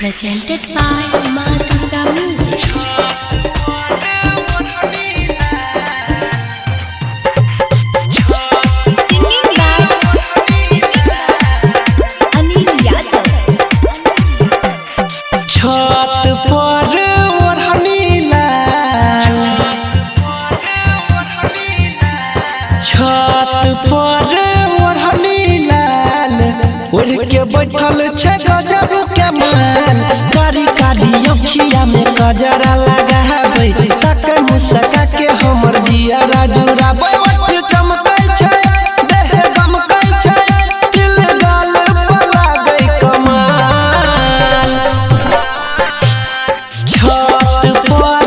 Presented by Ma Durga Music. Singing by Anil Yadav. छत पर ओढ़नी लाल, छत पर ओढ़नी लाल, ओढ़ के बैठल छे गजब के माल। कारी कारी अखिया में गजरा लगाबै, तक मुस्का के हमर जियरा जुड़ाबै। ओठ चमकै छै, देह गमकै छै, दिल गाल पर लागै कमाल। छत पर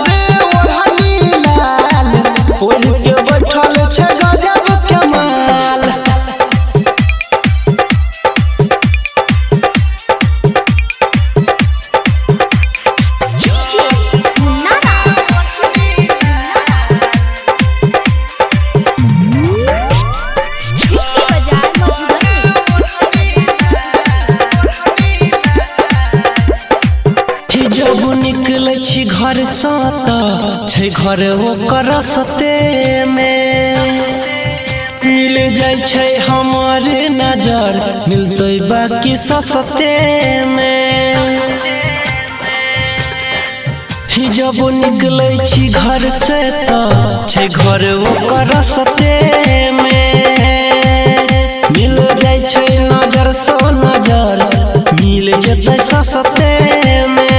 ओढ़नी लाल, ओढ़ के बैठल छै गजब के माल। जब निकलै छी घर सँ तऽ छै घर ओकर रस्ते में, मिल जाइ छै हमर नजर, मिलतै बाकी सस्ते में। जब निकलै छी घर से तऽ छै घर ओकर रस्ते में, मिल जाइ छै नजर सँ नजर, मिल जेतै सस्ते में।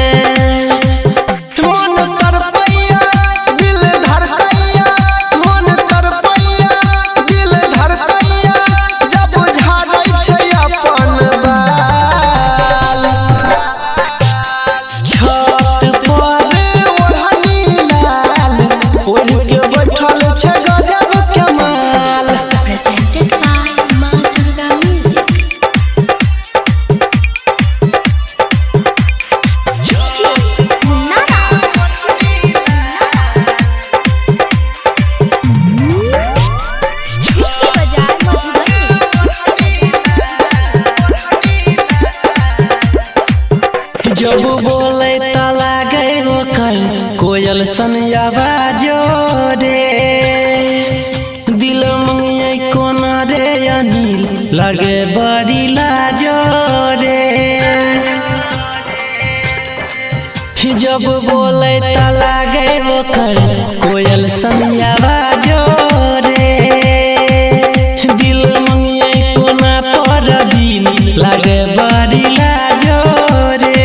जब बोले त लागे ओकर कोयल सन आवाजो रे, दिल मंगिए कोना रे अनिल, लागे बड़ी लाजो रे। जब बोले त लागे ओकर कोयल सन आवाजो रे, दिल मंगिए कोना पर दिन, लागे बड़ी लाजो रे।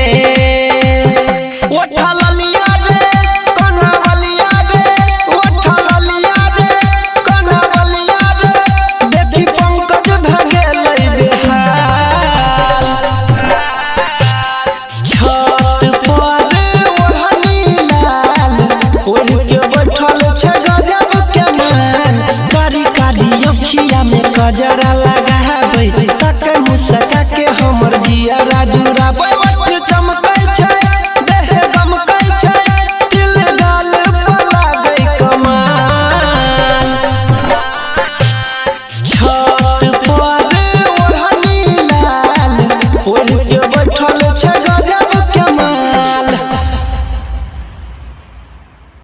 गजरा